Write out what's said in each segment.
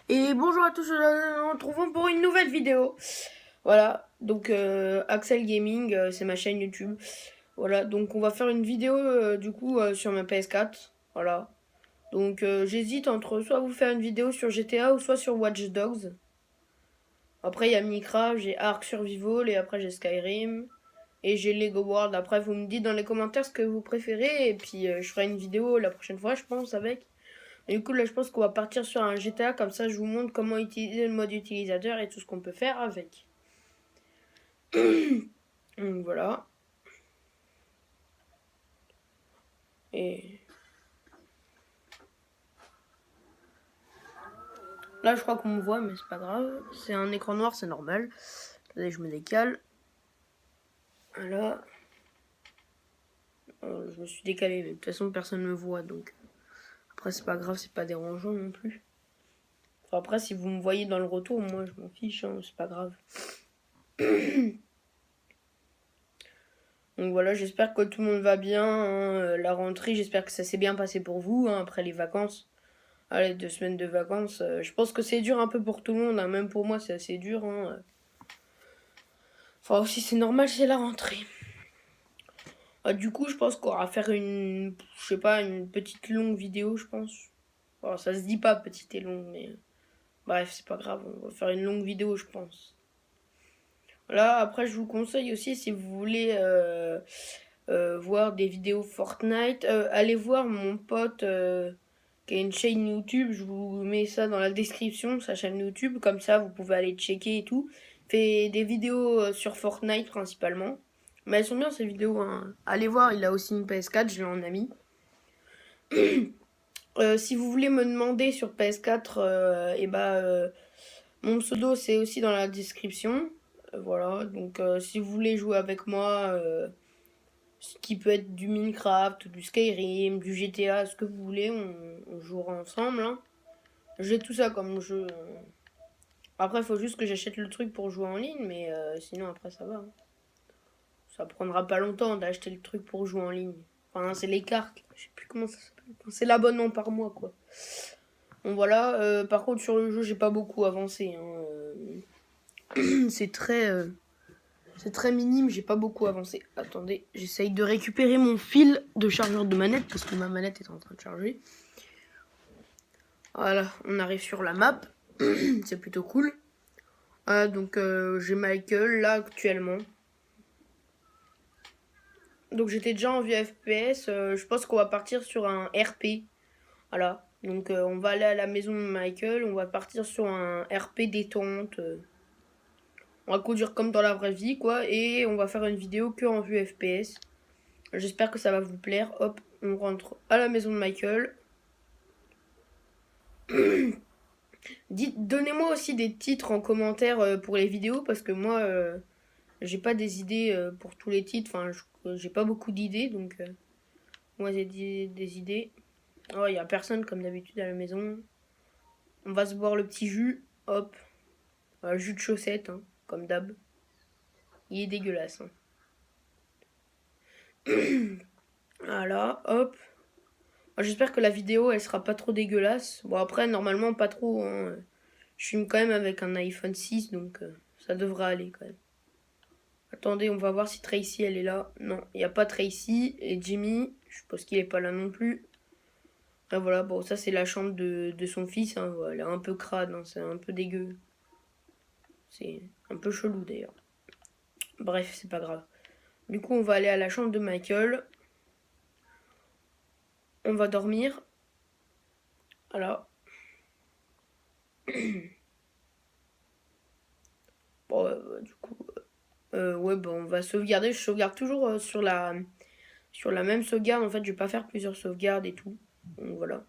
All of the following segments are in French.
Et bonjour à tous, nous nous retrouvons pour une nouvelle vidéo. Voilà, donc Axel Gaming, c'est ma chaîne YouTube. Voilà, donc on va faire une vidéo sur ma PS4. Voilà, donc j'hésite entre soit vous faire une vidéo sur GTA ou soit sur Watch Dogs. Après il y a Minecraft, j'ai Ark Survival et après j'ai Skyrim. Et j'ai Lego World. Après vous me dites dans les commentaires ce que vous préférez et puis je ferai une vidéo la prochaine fois je pense avec. Et du coup, là, je pense qu'on va partir sur un GTA. Comme ça, je vous montre comment utiliser le mode utilisateur et tout ce qu'on peut faire avec. Donc voilà. Et là, je crois qu'on me voit, mais c'est pas grave. C'est un écran noir, c'est normal. Attendez, je me décale. Voilà. Je me suis décalé, mais de toute façon, personne ne me voit. Donc après, c'est pas grave, c'est pas dérangeant non plus. Enfin, après, si vous me voyez dans le retour, moi, je m'en fiche. Hein, c'est pas grave. Donc voilà, j'espère que tout le monde va bien. Hein. La rentrée, j'espère que ça s'est bien passé pour vous hein, après les vacances. Allez, 2 semaines de vacances. Je pense que c'est dur un peu pour tout le monde. Hein. Même pour moi, c'est assez dur. Hein. Enfin, aussi, c'est normal, c'est la rentrée. Du coup, je pense qu'on va faire je sais pas, une petite longue vidéo, je pense. Bon, ça se dit pas petite et longue, mais bref, c'est pas grave. On va faire une longue vidéo, je pense. Voilà, après, je vous conseille aussi, si vous voulez voir des vidéos Fortnite, allez voir mon pote qui a une chaîne YouTube. Je vous mets ça dans la description, sa chaîne YouTube. Comme ça, vous pouvez aller checker et tout. Il fait des vidéos sur Fortnite principalement. Mais elles sont bien ces vidéos. Hein. Allez voir, il a aussi une PS4, je l'ai en ami. Si vous voulez me demander sur PS4, mon pseudo c'est aussi dans la description. Voilà, donc si vous voulez jouer avec moi, ce qui peut être du Minecraft, du Skyrim, du GTA, ce que vous voulez, on jouera ensemble. Hein. J'ai tout ça comme jeu. Après, il faut juste que j'achète le truc pour jouer en ligne, mais sinon après ça va. Hein. Ça prendra pas longtemps d'acheter le truc pour jouer en ligne. Enfin, c'est les cartes. Je sais plus comment ça s'appelle. C'est l'abonnement par mois, quoi. Bon voilà. Par contre, sur le jeu, j'ai pas beaucoup avancé. Hein. C'est très minime. J'ai pas beaucoup avancé. Attendez, j'essaye de récupérer mon fil de chargeur de manette parce que ma manette est en train de charger. Voilà, on arrive sur la map. C'est plutôt cool. Donc j'ai Michael là actuellement. Donc j'étais déjà en vue FPS. Je pense qu'on va partir sur un RP. Voilà. Donc on va aller à la maison de Michael. On va partir sur un RP détente. On va conduire comme dans la vraie vie quoi. Et on va faire une vidéo que en vue FPS. J'espère que ça va vous plaire. Hop, on rentre à la maison de Michael. Donnez-moi aussi des titres en commentaire pour les vidéos parce que moi j'ai pas des idées pour tous les titres. Enfin, j'ai pas beaucoup d'idées donc moi j'ai des idées. Oh, y a personne comme d'habitude à la maison. On va se boire le petit jus. Hop, jus de chaussette hein, comme d'hab. Il est dégueulasse. Hein. Voilà, hop. J'espère que la vidéo elle sera pas trop dégueulasse. Bon après normalement pas trop. Hein. Je filme quand même avec un iPhone 6 donc ça devrait aller quand même. Attendez, on va voir si Tracy elle est là. Non, il n'y a pas Tracy. Et Jimmy, je suppose qu'il est pas là non plus. Ah voilà, bon ça c'est la chambre de son fils. Hein. Elle est un peu crade, hein. C'est un peu dégueu. C'est un peu chelou d'ailleurs. Bref, c'est pas grave. Du coup, on va aller à la chambre de Michael. On va dormir. Voilà. Bon, du coup, ouais, bon, on va sauvegarder. Je sauvegarde toujours sur la même sauvegarde. En fait, je vais pas faire plusieurs sauvegardes et tout. Donc voilà.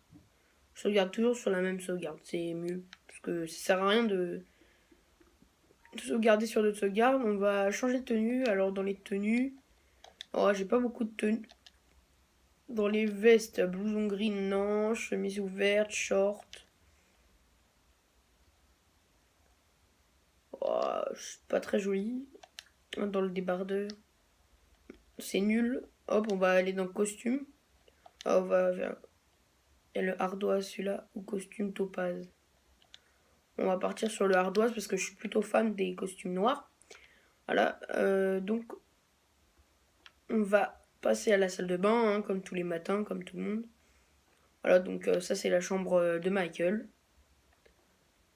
Je sauvegarde toujours sur la même sauvegarde. C'est mieux. Parce que ça sert à rien de sauvegarder sur d'autres sauvegardes. On va changer de tenue. Alors, dans les tenues. Oh, j'ai pas beaucoup de tenues. Dans les vestes, blouson gris, non. Chemise ouverte, short. Oh, pas très joli. Dans le débardeur. C'est nul. Hop, on va aller dans le costume. Ah, on va vers. Il y a le ardoise celui-là. Ou costume topaz. On va partir sur le ardoise parce que je suis plutôt fan des costumes noirs. Voilà, donc on va passer à la salle de bain, hein, comme tous les matins, comme tout le monde. Voilà, donc ça c'est la chambre de Michael.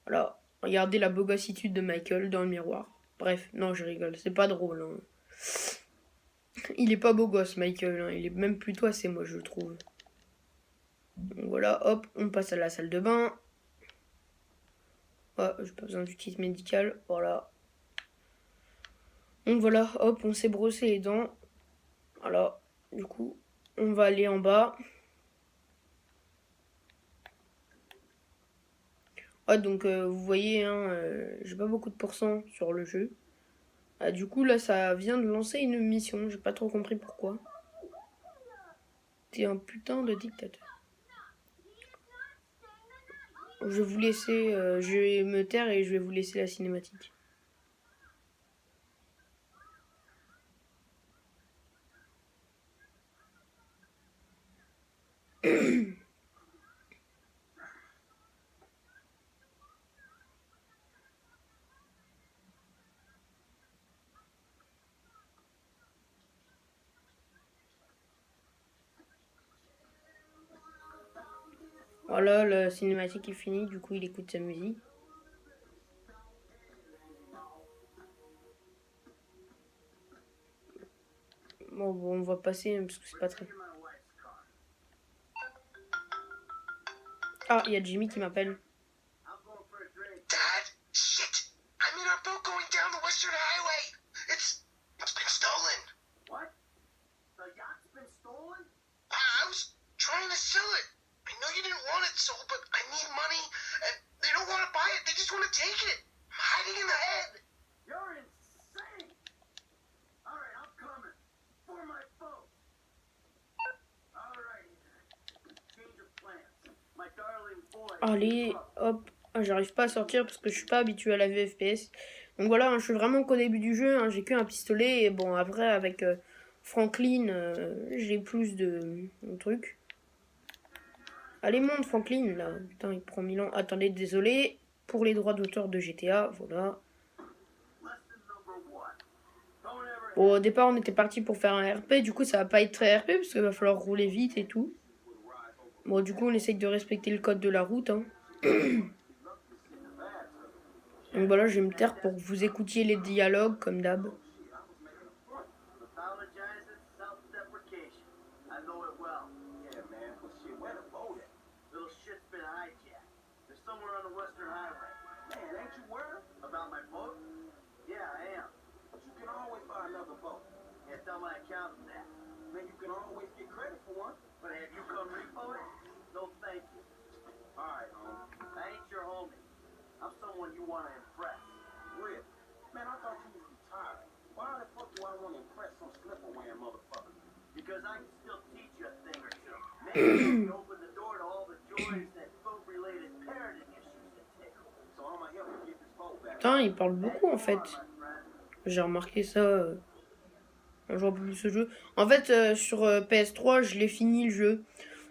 Voilà, regardez la bogassitude de Michael dans le miroir. Bref, non, je rigole, c'est pas drôle. Hein. Il est pas beau gosse, Michael, hein. Il est même plutôt assez moche, je trouve. Donc voilà, hop, on passe à la salle de bain. Ah, j'ai pas besoin du kit médical, voilà. Donc voilà, hop, on s'est brossé les dents. Voilà, du coup, on va aller en bas. Ah, donc vous voyez, hein, j'ai pas beaucoup de pourcents sur le jeu. Ah, du coup, là, ça vient de lancer une mission, j'ai pas trop compris pourquoi. T'es un putain de dictateur. Je vais vous laisser, je vais me taire et je vais vous laisser la cinématique. Voilà, la cinématique est finie, du coup il écoute sa musique. Bon, on va passer parce que c'est pas très... Ah, il y a Jimmy qui m'appelle. Dad, shit! I'm in our boat going down the Western Highway. It's been stolen. What? The yacht's been stolen? I was trying to sell it. I know you didn't want it sold, but I need money, and they don't want to buy it. They just want to take it. I'm hiding in the head. You're insane! Alright, I'm coming. For my boat. Alright. Change of plans. My darling boy. Allez, hop. Ah, j'arrive pas à sortir parce que je suis pas habitué à la VFPS. Donc voilà, hein, je suis vraiment qu'au début du jeu. Hein, j'ai qu'un pistolet. Et bon, après, avec Franklin, j'ai plus de trucs. Allez, monte Franklin, là. Putain, il prend 1000 ans. Attendez, désolé. Pour les droits d'auteur de GTA, voilà. Bon, au départ, on était parti pour faire un RP. Du coup, ça va pas être très RP parce qu'il va falloir rouler vite et tout. Bon, du coup, on essaye de respecter le code de la route. Hein. Donc voilà, je vais me taire pour que vous écoutiez les dialogues comme d'hab. My accountant that. Man, you can always get credit for one. But have you come repo it? No, thank you. Alright, I ain't your homie. I'm someone you want to impress. Real? Man, I thought you was retired. Why the fuck do I want to impress some slipper-wearing motherfucker? Because I can still teach you a thing or two. Maybe you can open the door to all the joys that food-related parenting issues entail. So I'm gonna help you get this boat back. Putain, il parle beaucoup en fait. J'ai remarqué ça. Je vois plus ce jeu. En fait, sur PS3, je l'ai fini le jeu.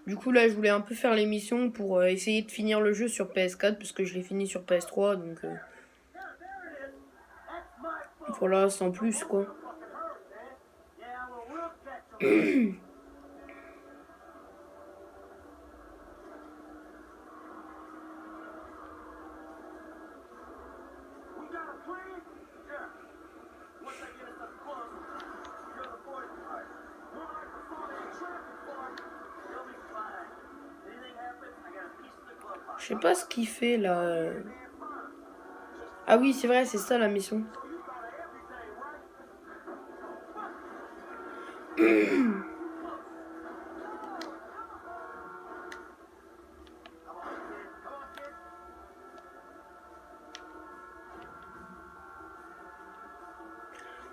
Du coup, là, je voulais un peu faire l'émission pour essayer de finir le jeu sur PS4 parce que je l'ai fini sur PS3. Donc, voilà, sans plus, quoi. Je sais pas ce qu'il fait là. Ah oui, c'est vrai, c'est ça la mission.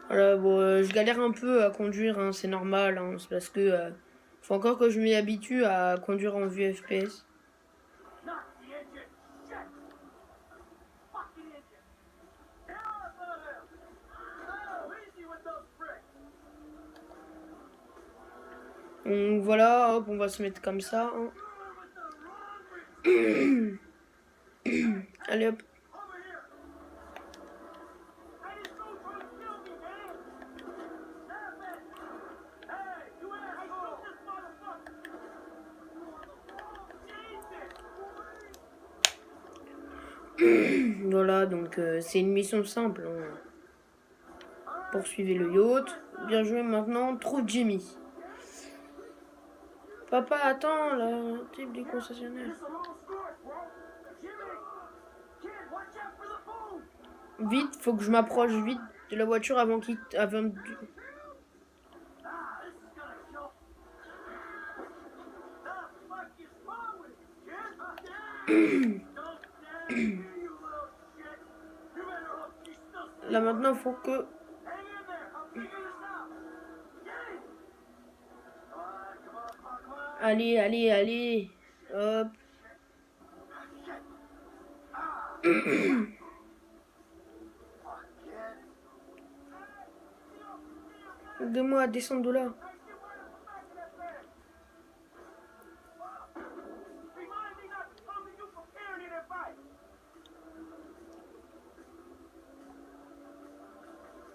Voilà, bon, je galère un peu à conduire, hein, c'est normal, hein, c'est parce que faut encore que je m'y habitue à conduire en vue FPS. Donc voilà, hop, on va se mettre comme ça. Hein. Allez hop. Voilà, donc c'est une mission simple. Hein. Poursuivez le yacht. Bien joué maintenant. Trouve Jimmy. Papa, attends, le type du concessionnaire. It's a long story, bro. Jimmy! Kid, watch out for the boom! Vite, faut que je m'approche vite de la voiture avant qu'il... Avant... Ah, this is gonna show. The fuck is wrong with you, kid? Don't stand here, you little shit. You better hope she's still Là maintenant, faut que... hang in there. I'll figure this out. Get it? Come on. Allez, allez, allez. Hop. Aide-moi à descendre de là. Remind me not to come to you preparing in a fight.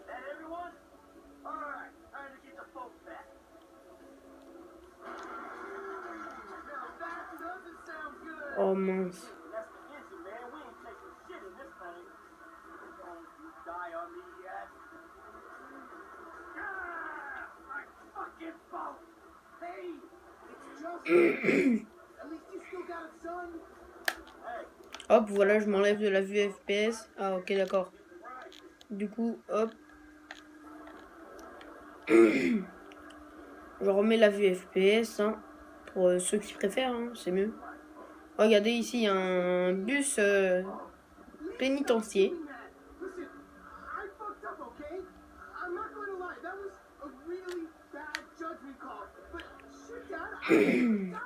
That everyone? Alright, time to get the folks back. Now that doesn't sound good. Oh mince. That's the engine, man. We ain't taking shit in this thing. Don't you die on me yet. Ah, my fucking boat. Hey, it's just. At least you still got it, son. Hey, Hop, voilà, je m'enlève de la vue FPS. Ah, ok, d'accord. Du coup, hop. Je remets la vue FPS, hein, pour ceux qui préfèrent, hein, c'est mieux. Regardez ici, il y a un bus pénitentiaire. listen, I fucked up, okay? I'm not going to lie. That was a really bad judgment call. But shit, Dad, I died.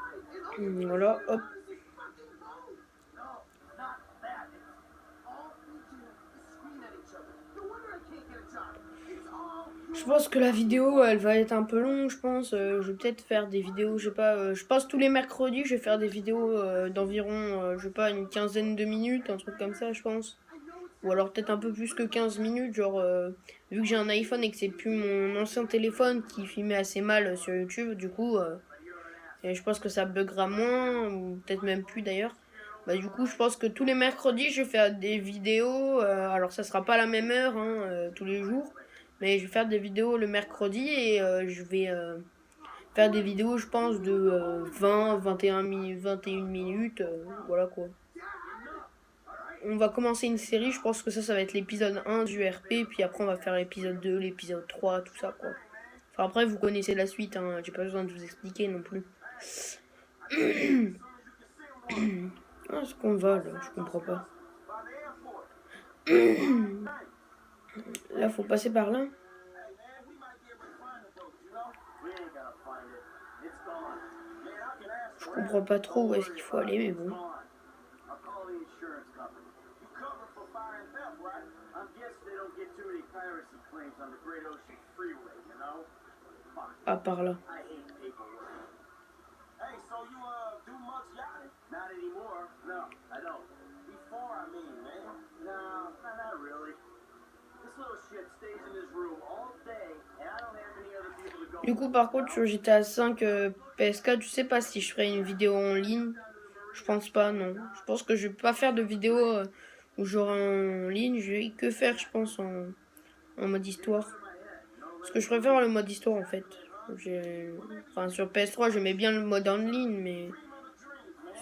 And all Voilà, hop. this fucking boat. No, not that. All we do is scream at each other. No wonder I can't get a job. It's all Je pense que la vidéo, elle va être un peu longue, je pense. Je vais peut-être faire des vidéos, je sais pas. Je pense tous les mercredis, je vais faire des vidéos d'environ, je sais pas, une quinzaine de minutes, un truc comme ça, je pense. Ou alors peut-être un peu plus que 15 minutes, genre, vu que j'ai un iPhone et que c'est plus mon ancien téléphone qui filmait assez mal sur YouTube, du coup, et je pense que ça buggera moins, ou peut-être même plus d'ailleurs. Bah du coup, je pense que tous les mercredis, je vais faire des vidéos, alors ça sera pas la même heure, hein, tous les jours. Mais je vais faire des vidéos le mercredi et je vais faire des vidéos, je pense, de 20, 21 minutes. Voilà quoi. On va commencer une série, je pense que ça va être l'épisode 1 du RP. Puis après, on va faire l'épisode 2, l'épisode 3, tout ça quoi. Enfin, après, vous connaissez la suite, hein, j'ai pas besoin de vous expliquer non plus. Ah, est-ce qu'on va là? Je comprends pas. Là, faut passer par là. Je comprends pas trop où est-ce qu'il faut aller, mais bon. Ah, par là. Hey, so you do much yachting? Not anymore. No, I don't. Before, I mean, man. No, not really. This little shit stays in his room all day, and I don't have any other people to go. Du coup, par contre, sur GTA 5 PS4, je sais pas si je ferai une vidéo en ligne. Je pense pas, non. Je pense que je vais pas faire de vidéo où j'aurai en ligne. Je vais que faire, je pense, en mode histoire. Parce que je préfère le mode histoire, en fait. Enfin, sur PS3, j'aimais bien le mode en ligne, mais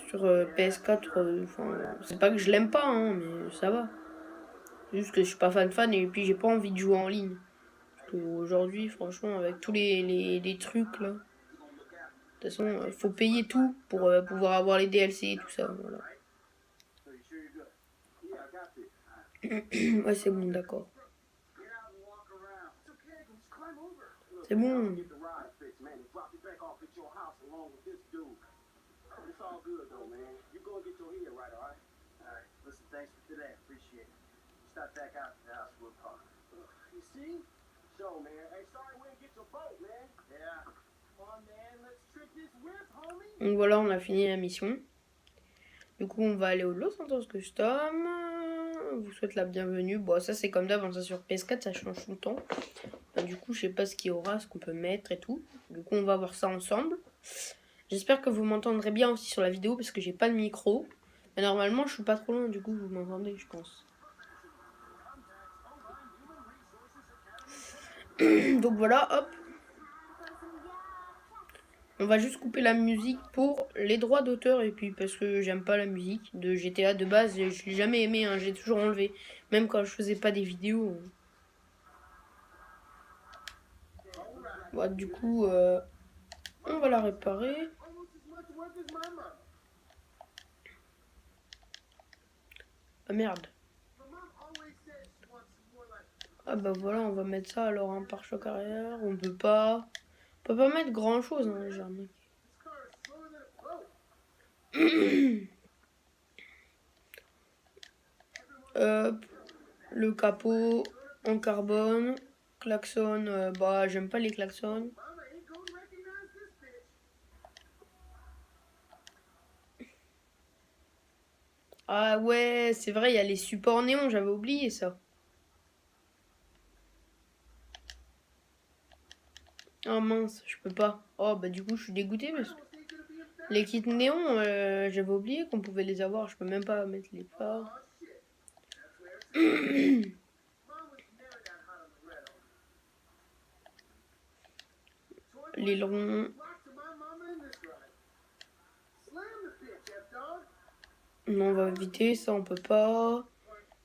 sur PS4, enfin, c'est pas que je l'aime pas, hein, mais ça va. C'est juste que je suis pas fan et puis j'ai pas envie de jouer en ligne. Parce qu'aujourd'hui, franchement, avec tous les trucs là, de toute façon, faut payer tout pour pouvoir avoir les DLC et tout ça. Voilà. Ouais, c'est bon, d'accord. C'est bon. Donc voilà, on a fini la mission. Du coup, on va aller au Los Santos Custom. On vous souhaite la bienvenue. Bon, ça c'est comme d'hab, ça sur PS4, ça change tout le temps. Du coup, je sais pas ce qu'il y aura, ce qu'on peut mettre et tout. Du coup, on va voir ça ensemble. J'espère que vous m'entendrez bien aussi sur la vidéo parce que j'ai pas de micro. Mais normalement, je suis pas trop loin, du coup, vous m'entendez, je pense. Donc voilà, hop. On va juste couper la musique pour les droits d'auteur et puis parce que j'aime pas la musique de GTA de base, je l'ai jamais aimé, hein, j'ai toujours enlevé. Même quand je faisais pas des vidéos. Bah, du coup, on va la réparer. Ah merde. Ah bah voilà, on va mettre ça alors un pare-choc arrière. On peut pas mettre grand chose, hein, j'ai remarqué. Hop, le capot en carbone, klaxon, bah j'aime pas les klaxons. Ah ouais, c'est vrai, il y a les supports néons, j'avais oublié ça. Ah mince, je peux pas. Oh bah du coup je suis dégoûtée parce que les kits néons, j'avais oublié qu'on pouvait les avoir, je peux même pas mettre les phares. L'aileron. Non, on va éviter, ça on peut pas.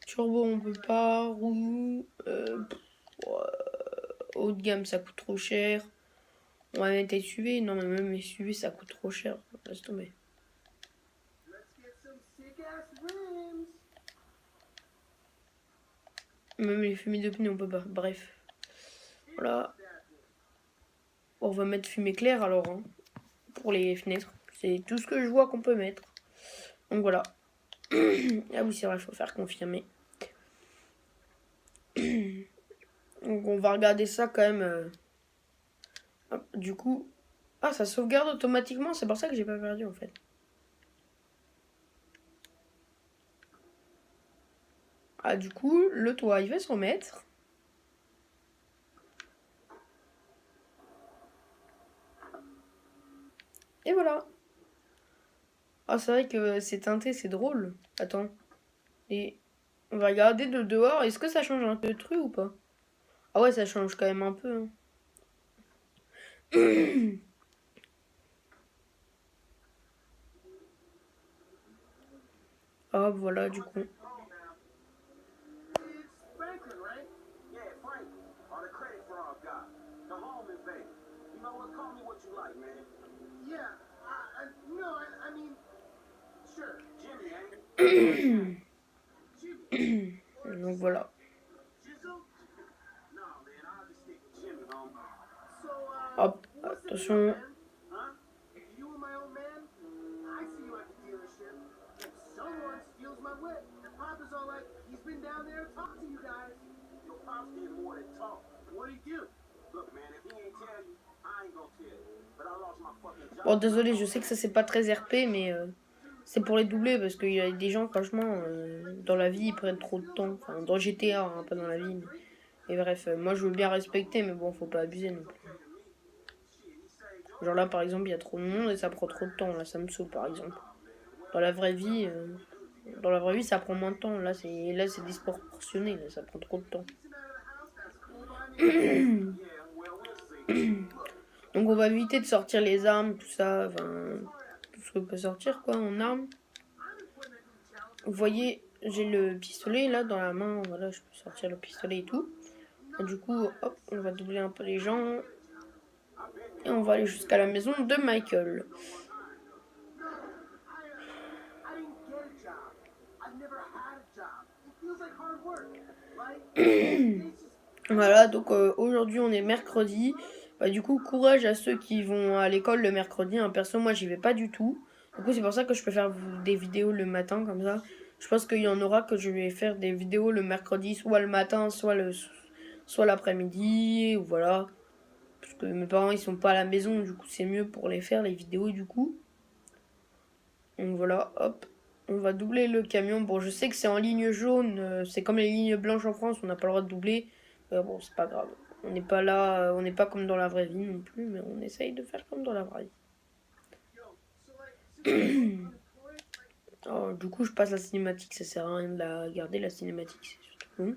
Turbo on peut pas. Roue. Haut de gamme ça coûte trop cher. On va mettre SUV. Non mais même SUV ça coûte trop cher. Laisse tomber. Même les fumées de pneus on peut pas. Bref. Voilà. On va mettre fumée claire alors. Hein, pour les fenêtres. C'est tout ce que je vois qu'on peut mettre. Donc voilà. Ah oui c'est vrai, il faut faire confirmer. Donc on va regarder ça quand même. Hop, du coup. Ah ça sauvegarde automatiquement, c'est pour ça que j'ai pas perdu en fait. Ah du coup le toit il va se remettre. Et voilà. Ah c'est vrai que c'est teinté, c'est drôle. Attends. Et on va regarder de dehors. Est-ce que ça change un peu le truc ou pas? Ah ouais ça change quand même un peu. Hein. Ah voilà du coup. Donc voilà. Hop, attention. Bon désolé, je sais que ça c'est pas très RP mais c'est pour les doubler parce qu'il y a des gens franchement dans la vie ils prennent trop de temps. Enfin dans GTA, hein, pas dans la vie. Et bref, moi je veux bien respecter mais bon faut pas abuser non plus. Genre là par exemple il y a trop de monde et ça prend trop de temps. Là ça me saoule par exemple. Dans la vraie vie, ça prend moins de temps. Là c'est disproportionné, là, ça prend trop de temps. Donc on va éviter de sortir les armes, tout ça, enfin tout ce qu'on peut sortir quoi en armes. Vous voyez, j'ai le pistolet là dans la main, voilà, je peux sortir le pistolet et tout. Et du coup, hop, on va doubler un peu les gens. Et on va aller jusqu'à la maison de Michael. Voilà, donc aujourd'hui on est mercredi. Bah, du coup, courage à ceux qui vont à l'école le mercredi. Hein. Perso, moi j'y vais pas du tout. Du coup, c'est pour ça que je peux faire des vidéos le matin comme ça. Je pense qu'il y en aura que je vais faire des vidéos le mercredi, soit le matin, soit l'après-midi, ou voilà. Parce que mes parents ils sont pas à la maison, du coup c'est mieux pour les faire les vidéos du coup. Donc voilà, hop. On va doubler le camion. Bon, je sais que c'est en ligne jaune, c'est comme les lignes blanches en France, on n'a pas le droit de doubler. Mais bon, c'est pas grave. On n'est pas là, on n'est pas comme dans la vraie vie non plus, mais on essaye de faire comme dans la vraie vie. Alors, du coup, je passe la cinématique. Ça sert à rien de la garder, la cinématique. C'est surtout bon.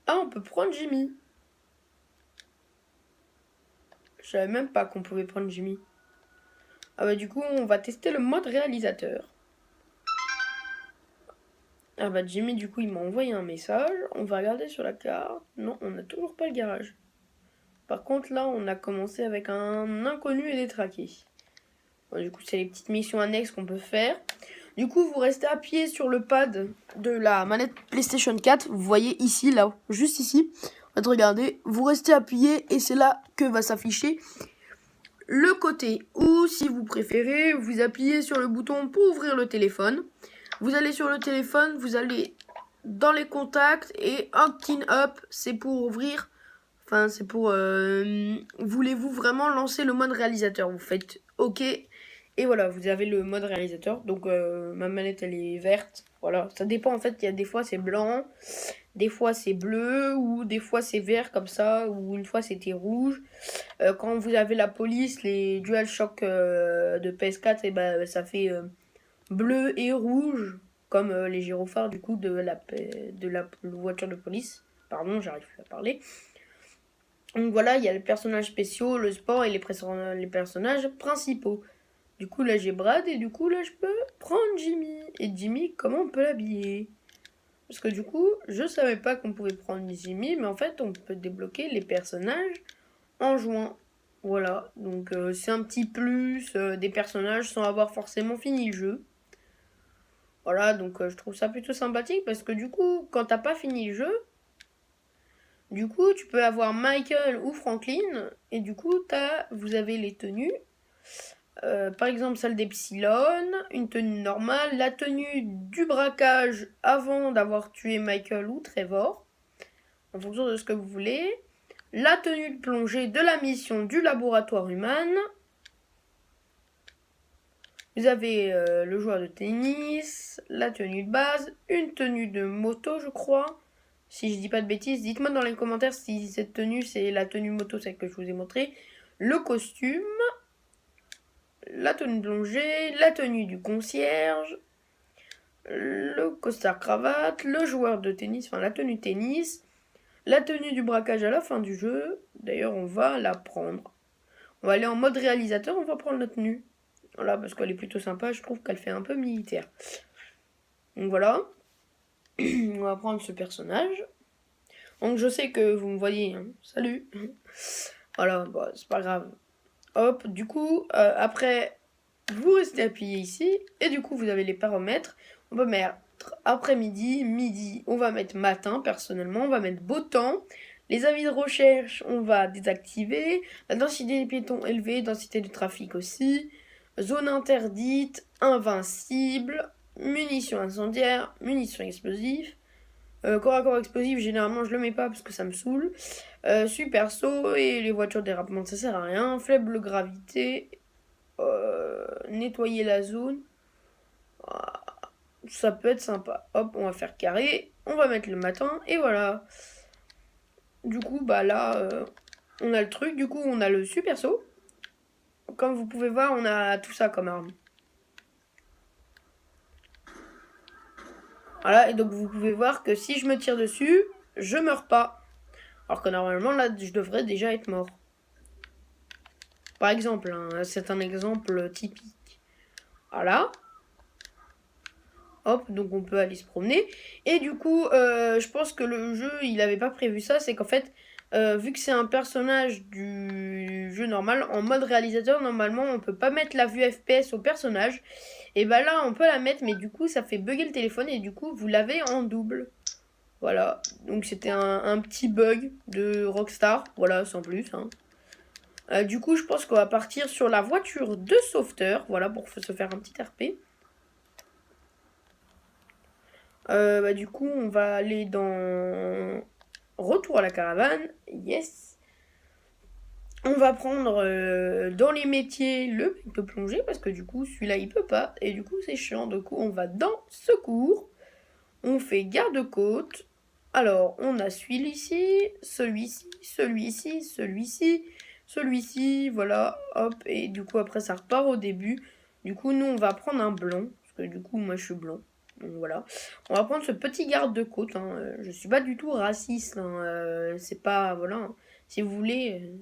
Ah, on peut prendre Jimmy. Je savais même pas qu'on pouvait prendre Jimmy. Ah bah du coup, on va tester le mode réalisateur. Ah bah Jimmy, du coup, il m'a envoyé un message. On va regarder sur la carte. Non, on n'a toujours pas le garage. Par contre, là, on a commencé avec un inconnu et détraqué. Bon, du coup, c'est les petites missions annexes qu'on peut faire. Du coup, vous restez appuyé sur le pad de la manette PlayStation 4. Vous voyez ici, là, juste ici. Regardez, vous restez appuyé et c'est là que va s'afficher le côté. Ou si vous préférez, vous appuyez sur le bouton pour ouvrir le téléphone. Vous allez sur le téléphone, vous allez dans les contacts et Acting Up, c'est pour ouvrir. Enfin, c'est pour... voulez-vous vraiment lancer le mode réalisateur? Vous faites OK. Et voilà, vous avez le mode réalisateur. Donc, ma manette, elle est verte. Voilà, ça dépend en fait. Il y a des fois, c'est blanc. Des fois, c'est bleu. Ou des fois, c'est vert comme ça. Ou une fois, c'était rouge. Quand vous avez la police, les DualShock de PS4, et ben, ça fait bleu et rouge. Comme les gyrophares du coup de la voiture de police. Pardon, j'arrive plus à parler. Donc voilà, il y a les personnages spéciaux, le sport et les personnages principaux. Du coup, là, j'ai Brad et du coup, là, je peux prendre Jimmy. Et Jimmy, comment on peut l'habiller? Parce que du coup, je savais pas qu'on pouvait prendre Jimmy, mais en fait, on peut débloquer les personnages en jouant. Voilà, donc c'est un petit plus des personnages sans avoir forcément fini le jeu. Voilà, donc je trouve ça plutôt sympathique parce que du coup, quand t'as pas fini le jeu, du coup, tu peux avoir Michael ou Franklin et du coup, vous avez les tenues. Par exemple, celle d'Epsilon, une tenue normale, la tenue du braquage avant d'avoir tué Michael ou Trevor, en fonction de ce que vous voulez. La tenue de plongée de la mission du laboratoire humain. Vous avez le joueur de tennis, la tenue de base, une tenue de moto, je crois. Si je dis pas de bêtises, dites-moi dans les commentaires si cette tenue, c'est la tenue moto, celle que je vous ai montrée. Le costume, la tenue de plongée, la tenue du concierge, le costard cravate, le joueur de tennis, enfin la tenue tennis, la tenue du braquage à la fin du jeu. D'ailleurs, on va la prendre. On va aller en mode réalisateur, on va prendre la tenue. Voilà, parce qu'elle est plutôt sympa, je trouve qu'elle fait un peu militaire. Donc voilà. On va prendre ce personnage. Donc je sais que vous me voyez. Hein. Salut. Voilà, bah, c'est pas grave. Hop, du coup, après, vous restez appuyé ici. Et du coup, vous avez les paramètres. On va mettre après-midi, midi. On va mettre matin, personnellement. On va mettre beau temps. Les avis de recherche, on va désactiver. La densité des piétons élevée, densité du trafic aussi. Zone interdite, invincible, munitions incendiaires, munitions explosives. Corps à corps explosif, généralement je le mets pas parce que ça me saoule. Super saut et les voitures dérapement, ça sert à rien. Faible gravité, nettoyer la zone. Ça peut être sympa. Hop, on va faire carré, on va mettre le matin et voilà. Du coup, bah là, on a le truc. Du coup, on a le super saut. Comme vous pouvez voir, on a tout ça comme arme. Voilà, et donc vous pouvez voir que si je me tire dessus, je meurs pas. Alors que normalement, là, je devrais déjà être mort. Par exemple, hein, c'est un exemple typique. Voilà. Hop, donc on peut aller se promener. Et du coup, je pense que le jeu, il avait pas prévu ça. C'est qu'en fait, vu que c'est un personnage du jeu normal, en mode réalisateur, normalement, on peut pas mettre la vue FPS au personnage. Et bah là, on peut la mettre, mais du coup, ça fait bugger le téléphone et du coup, vous l'avez en double. Voilà, donc c'était un petit bug de Rockstar. Voilà, sans plus. Hein. Du coup, je pense qu'on va partir sur la voiture de sauveteur. Voilà, pour se faire un petit RP. Bah, du coup, on va aller dans Retour à la caravane. Yes. On va prendre dans les métiers le mec de plongée parce que du coup, celui-là, il peut pas. Et du coup, c'est chiant. Du coup, on va dans Secours. On fait garde-côte. Alors, on a celui-ci, celui-ci, celui-ci, celui-ci, celui-ci, voilà, hop. Et du coup, après, ça repart au début. Du coup, nous, on va prendre un blanc. Parce que du coup, moi, je suis blanc. Donc voilà. On va prendre ce petit garde-côte. Hein. Je suis pas du tout raciste. Hein. C'est pas... Voilà. Hein. Si vous voulez...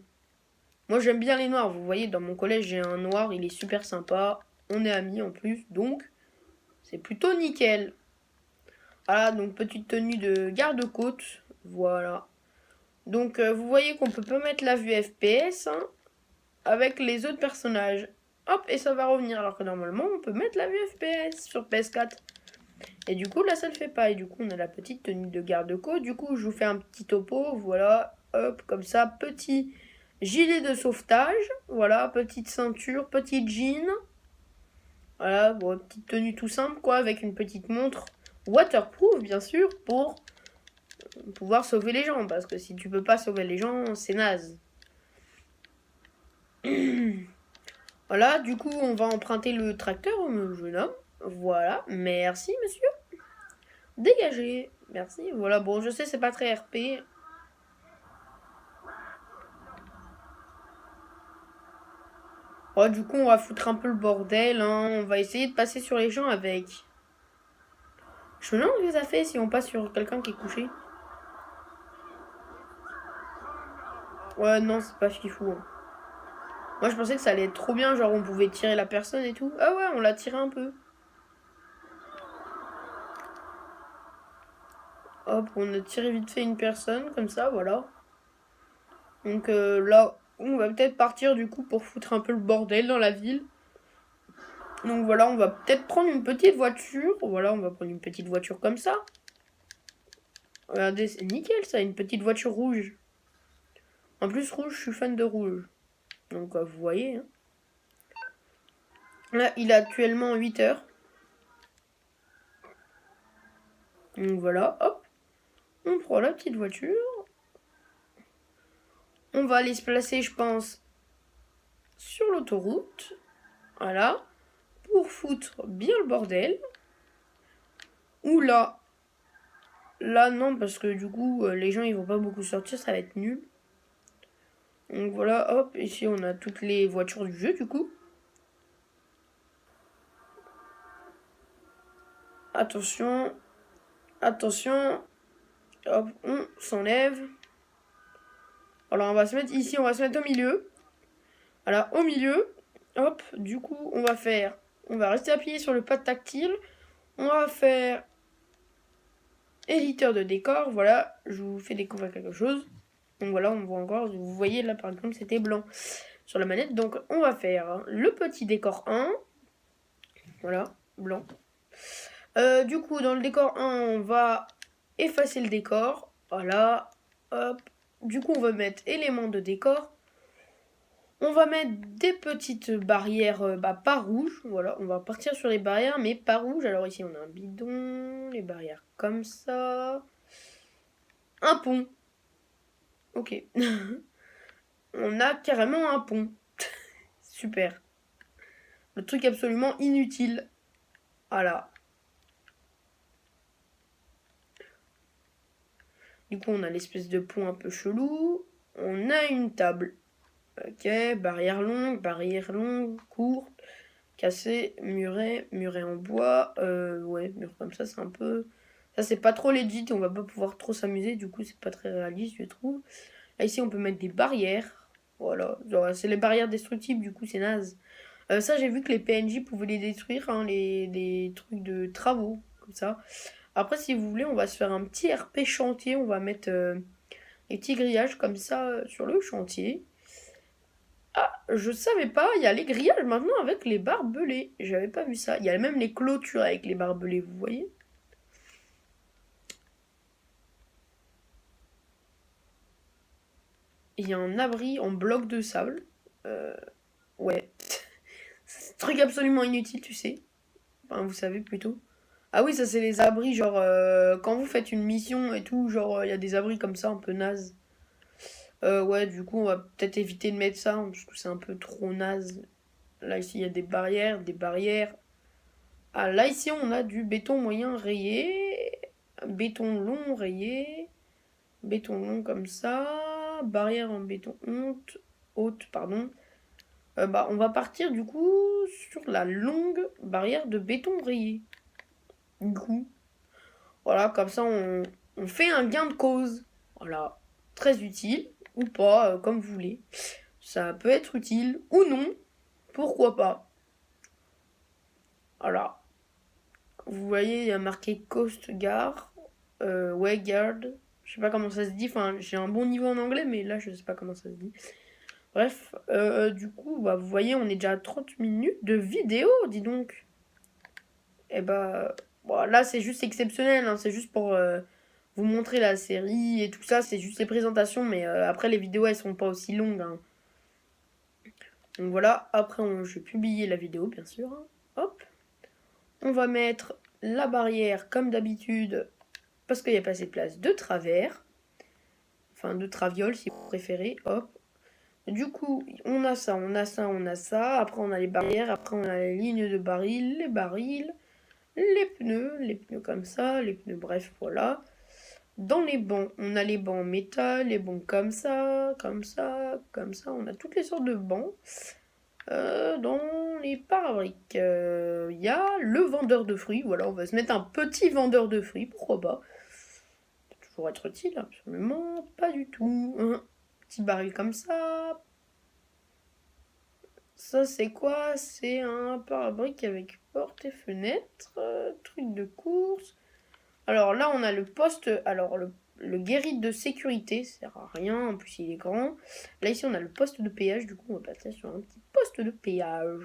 Moi, j'aime bien les noirs. Vous voyez, dans mon collège, j'ai un noir. Il est super sympa. On est amis en plus. Donc, c'est plutôt nickel. Voilà, donc petite tenue de garde-côte. Voilà. Donc, vous voyez qu'on peut pas mettre la vue FPS hein, avec les autres personnages. Hop, et ça va revenir. Alors que normalement, on peut mettre la vue FPS sur PS4. Et du coup, là, ça le fait pas. Et du coup, on a la petite tenue de garde-côte. Du coup, je vous fais un petit topo. Voilà, hop, comme ça. Petit gilet de sauvetage. Voilà, petite ceinture, petit jean. Voilà, bon, petite tenue tout simple, quoi, avec une petite montre waterproof, bien sûr, pour pouvoir sauver les gens. Parce que si tu peux pas sauver les gens, c'est naze. Voilà, du coup, on va emprunter le tracteur au jeune homme. Voilà, merci, monsieur. Dégagez. Merci. Voilà, bon, je sais, c'est pas très RP. Oh, du coup, on va foutre un peu le bordel. Hein. On va essayer de passer sur les gens avec. Je me demande ce que ça fait si on passe sur quelqu'un qui est couché. Ouais, non, c'est pas fifou. Hein. Moi, je pensais que ça allait être trop bien. Genre, on pouvait tirer la personne et tout. Ah ouais, on l'a tiré un peu. Hop, on a tiré vite fait une personne, comme ça, voilà. Donc là, on va peut-être partir du coup pour foutre un peu le bordel dans la ville. Donc voilà, on va peut-être prendre une petite voiture. Voilà, on va prendre une petite voiture comme ça. Regardez, c'est nickel ça, une petite voiture rouge. En plus, rouge, je suis fan de rouge. Donc vous voyez. Hein. Là, il est actuellement 8 heures. Donc voilà, hop. On prend la petite voiture. On va aller se placer, je pense, sur l'autoroute. Voilà. Pour foutre bien le bordel. Ou là. Là, non, parce que du coup, les gens, ils vont pas beaucoup sortir, ça va être nul. Donc voilà, hop, ici, on a toutes les voitures du jeu, du coup. Attention. Attention. Hop, on s'enlève. Alors, on va se mettre ici, on va se mettre au milieu. Voilà, au milieu. Hop, du coup, on va faire... On va rester appuyé sur le pad tactile. On va faire... Éditeur de décor, voilà, je vous fais découvrir quelque chose. Donc voilà, on voit encore, vous voyez là par exemple c'était blanc sur la manette. Donc on va faire le petit décor 1. Voilà, blanc. Du coup dans le décor 1 on va effacer le décor. Voilà, hop. Du coup on va mettre éléments de décor. On va mettre des petites barrières pas rouges. Voilà, on va partir sur les barrières mais pas rouges. Alors ici on a un bidon, les barrières comme ça. Un pont. Ok. On a carrément un pont. Super. Le truc absolument inutile. Voilà. Du coup, on a l'espèce de pont un peu chelou. On a une table. Ok, barrière longue, courte, cassée, muret en bois. Ouais, mur comme ça, c'est un peu... Ça, c'est pas trop legit, on va pas pouvoir trop s'amuser, du coup, c'est pas très réaliste, je trouve. Là, ici, on peut mettre des barrières. Voilà, genre, c'est les barrières destructibles, du coup, c'est naze. Ça, j'ai vu que les PNJ pouvaient les détruire, hein, les trucs de travaux, comme ça. Après, si vous voulez, on va se faire un petit RP chantier. On va mettre les petits grillages comme ça sur le chantier. Ah, je savais pas, il y a les grillages maintenant avec les barbelés. J'avais pas vu ça. Il y a même les clôtures avec les barbelés, vous voyez? Il y a un abri en bloc de sable. Ouais. C'est un truc absolument inutile, tu sais. Enfin, vous savez plutôt. Ah oui, ça c'est les abris, genre quand vous faites une mission et tout, genre il y a des abris comme ça un peu naze. Ouais, du coup on va peut-être éviter de mettre ça, hein, parce que c'est un peu trop naze. Là ici il y a des barrières, des barrières. Ah là ici on a du béton moyen rayé, béton long rayé, béton long comme ça, barrière en béton haute, pardon. On va partir du coup sur la longue barrière de béton rayé. Du coup, voilà, comme ça on fait un gain de cause. Voilà, très utile ou pas, comme vous voulez. Ça peut être utile ou non, pourquoi pas. Voilà, vous voyez, il y a marqué Coast Guard, Guard. Je sais pas comment ça se dit, enfin j'ai un bon niveau en anglais, mais là je sais pas comment ça se dit. Bref, du coup, vous voyez, on est déjà à 30 minutes de vidéo, dis donc. Et là c'est juste exceptionnel, hein, c'est juste pour vous montrer la série et tout ça, c'est juste les présentations, mais après les vidéos elles sont pas aussi longues. Hein. Donc voilà, après je vais publier la vidéo bien sûr. Hein. Hop, on va mettre la barrière comme d'habitude, parce qu'il n'y a pas assez de place de travers, enfin de traviole si vous préférez, hop. Du coup, on a ça, on a ça, on a ça. Après, on a les barrières. Après, on a les lignes de barils, les pneus comme ça, les pneus, bref, voilà. Dans les bancs, on a les bancs en métal, les bancs comme ça, comme ça, comme ça. On a toutes les sortes de bancs. Dans les pare-briques, il y a le vendeur de fruits. Voilà, on va se mettre un petit vendeur de fruits, pourquoi pas. Ça peut toujours être utile, absolument pas du tout. Un petit baril comme ça. Ça, c'est quoi? C'est un pare-brique avec porte et fenêtre, truc de course. Alors là, on a le poste. Alors, le guérite de sécurité, ça sert à rien. En plus, il est grand. Là, ici, on a le poste de péage. Du coup, on va passer sur un petit poste de péage.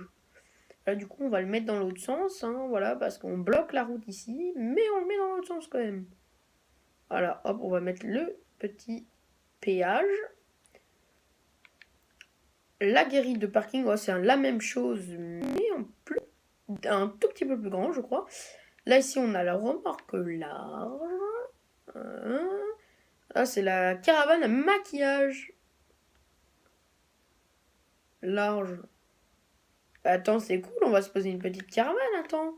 Là, du coup, on va le mettre dans l'autre sens. Hein, voilà, parce qu'on bloque la route ici. Mais on le met dans l'autre sens quand même. Voilà, hop, on va mettre le petit péage. La guérite de parking, c'est la même chose, mais un tout petit peu plus grand, je crois. Là, ici, on a la remorque large. Là, c'est la caravane à maquillage. Large. Attends, c'est cool, on va se poser une petite caravane, attends.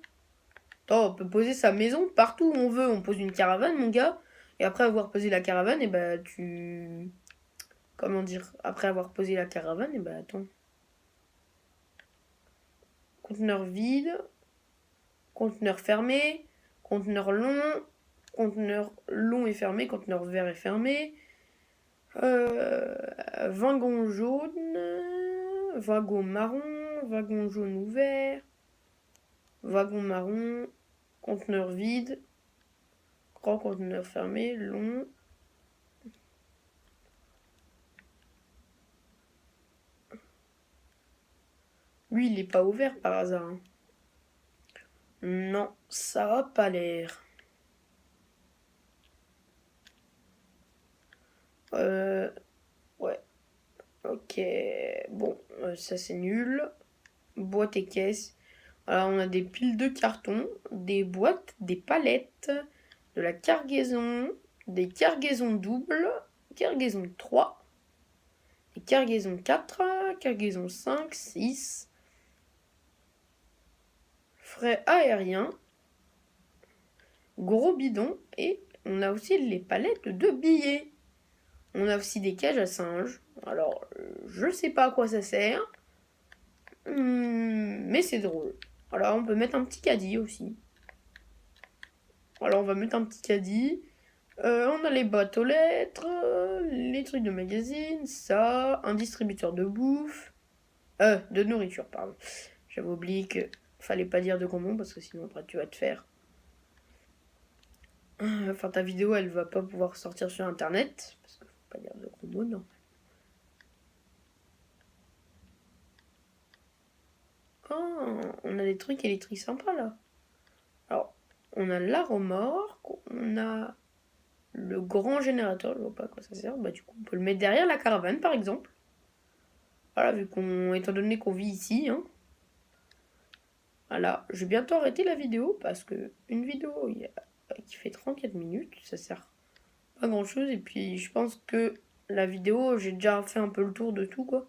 On peut poser sa maison partout où on veut. On pose une caravane, mon gars. Et après avoir posé la caravane, tu... Comment dire? Après avoir posé la caravane, attends. Conteneur vide. Conteneur fermé. Conteneur long et fermé. Conteneur vert et fermé. Wagon jaune. Wagon marron. Wagon jaune ouvert. Wagon marron. Conteneur vide. Grand conteneur fermé. Long. Lui, il est pas ouvert par hasard. Hein. Non, ça a pas l'air. Ouais. Ok. Bon, ça c'est nul. Boîte et caisse. Alors, on a des piles de carton, des boîtes, des palettes, de la cargaison, des cargaisons doubles, cargaison 3, des cargaisons 4, cargaison 5, 6, frais aériens, gros bidons, et on a aussi les palettes de billets. On a aussi des cages à singes. Alors, je sais pas à quoi ça sert, mais c'est drôle. Alors, on peut mettre un petit caddie aussi. Alors, on va mettre un petit caddie. On a les boîtes aux lettres, les trucs de magazine, ça, un distributeur de bouffe, de nourriture, pardon. J'avais oublié que fallait pas dire de gros mots parce que sinon après tu vas te faire. Enfin, ta vidéo elle va pas pouvoir sortir sur internet parce qu'il faut pas dire de gros mots, non. Oh, on a des trucs électriques sympas là. Alors, on a la remorque, on a le grand générateur, je vois pas à quoi ça sert. Du coup, on peut le mettre derrière la caravane par exemple. Voilà, étant donné qu'on vit ici, hein. Voilà, je vais bientôt arrêter la vidéo parce que une vidéo qui fait 34 minutes, ça sert pas grand chose. Et puis je pense que la vidéo, j'ai déjà fait un peu le tour de tout quoi.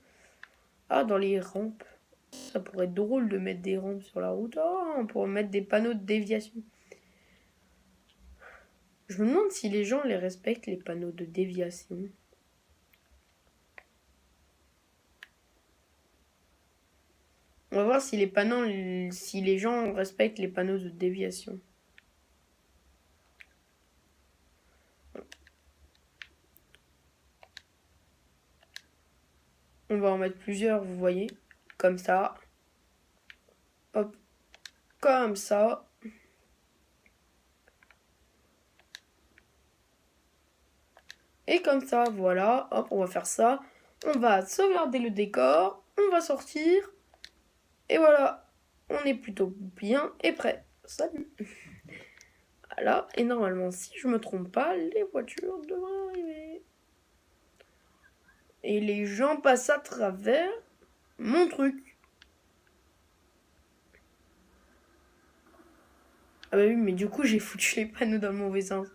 Ah, dans les rampes, ça pourrait être drôle de mettre des rampes sur la route. Oh, on pourrait mettre des panneaux de déviation. Je me demande si les gens les respectent, les panneaux de déviation. On va voir si les panneaux, si les gens respectent les panneaux de déviation. On va en mettre plusieurs, vous voyez. Comme ça. Hop. Comme ça. Et comme ça, voilà. Hop, on va faire ça. On va sauvegarder le décor. On va sortir. Et voilà. On est plutôt bien et prêt. Salut. Voilà. Et normalement, si je me trompe pas, les voitures devraient arriver. Et les gens passent à travers mon truc. Ah bah oui, mais du coup, j'ai foutu les panneaux dans le mauvais sens.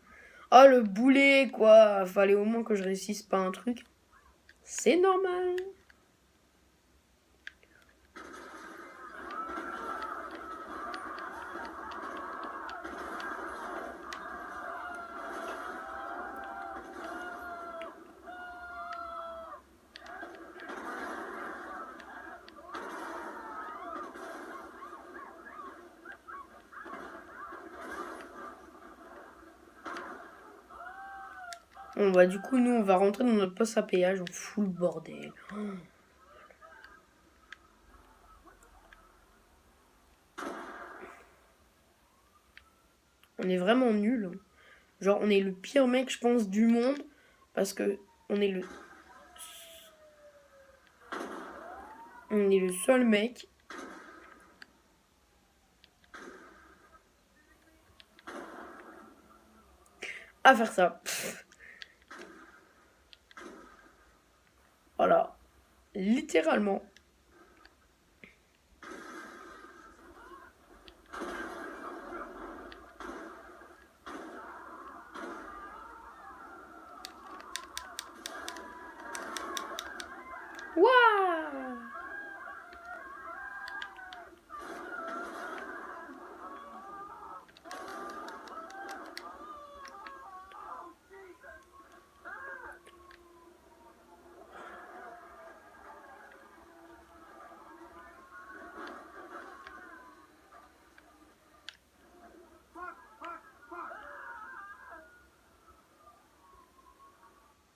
Oh, le boulet, quoi. Fallait au moins que je réussisse pas un truc. C'est normal. Bon, bah, du coup, nous, on va rentrer dans notre poste à péage. On fout le bordel. On est vraiment nuls. Genre, on est le pire mec, je pense, du monde. Parce que on est le seul mec à faire ça. Voilà. Littéralement. Waouh!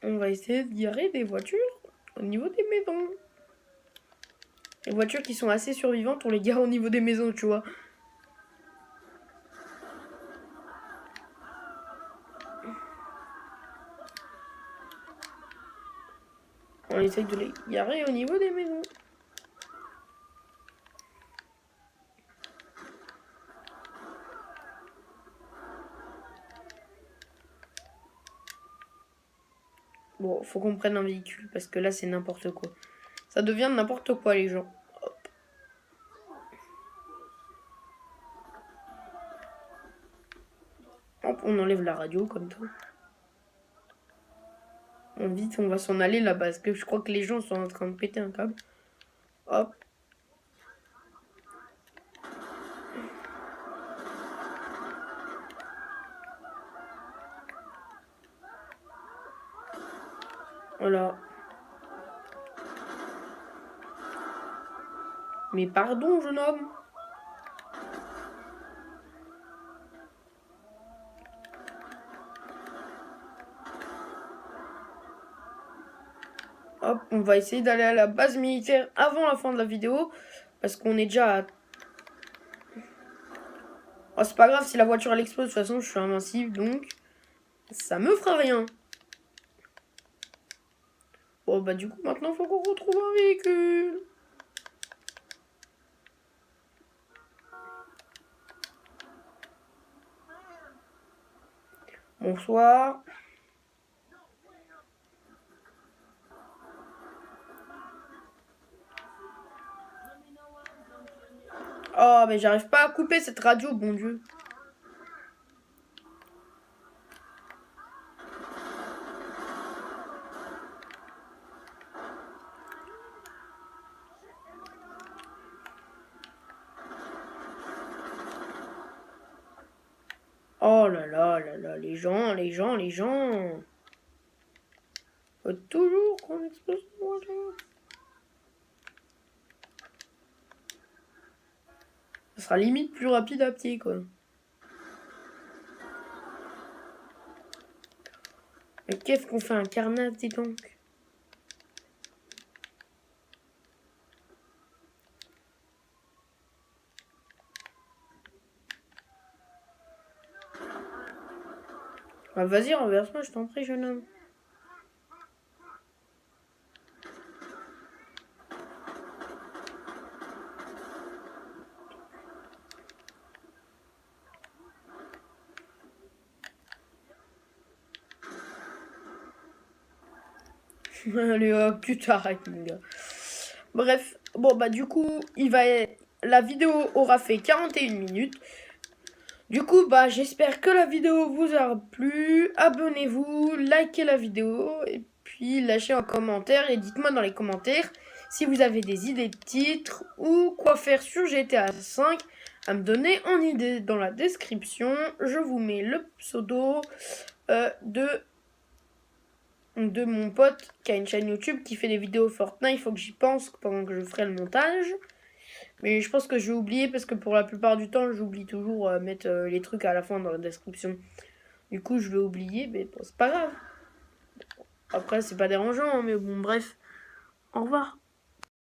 On va essayer de garer des voitures au niveau des maisons. Les voitures qui sont assez survivantes, on les gare au niveau des maisons, tu vois. On essaye de les garer au niveau des maisons. Bon, faut qu'on prenne un véhicule parce que là, c'est n'importe quoi. Ça devient n'importe quoi, les gens. Hop. Hop, on enlève la radio comme ça. Vite, on va s'en aller là parce que je crois que les gens sont en train de péter un câble. Hop. Voilà. Mais pardon, jeune homme. Hop, on va essayer d'aller à la base militaire avant la fin de la vidéo. Parce qu'on est déjà à... Oh, c'est pas grave si la voiture elle explose. De toute façon, je suis invincible, donc... ça me fera rien. Bon, bah du coup, maintenant, faut qu'on retrouve un véhicule. Bonsoir. Oh, mais j'arrive pas à couper cette radio, bon Dieu. Oh là là là là, les gens. Faut toujours qu'on explose nos voitures. sera limite plus rapide à pied, quoi. Mais qu'est-ce qu'on fait un carnage, dis donc? Bah vas-y, renverse-moi, je t'en prie, jeune homme. Allez hop, tu t'arrêtes, mon gars. Bref, bon bah du coup, la vidéo aura fait 41 minutes. Du coup, bah j'espère que la vidéo vous aura plu. Abonnez-vous, likez la vidéo et puis lâchez un commentaire et dites-moi dans les commentaires si vous avez des idées de titres ou quoi faire sur GTA 5 à me donner en idée. Dans la description, je vous mets le pseudo de mon pote qui a une chaîne YouTube qui fait des vidéos Fortnite. Il faut que j'y pense pendant que je ferai le montage. Mais je pense que je vais oublier parce que pour la plupart du temps, j'oublie toujours mettre les trucs à la fin dans la description. Du coup, je vais oublier, mais bon, c'est pas grave. Après, c'est pas dérangeant, hein, mais bon, bref. Au revoir.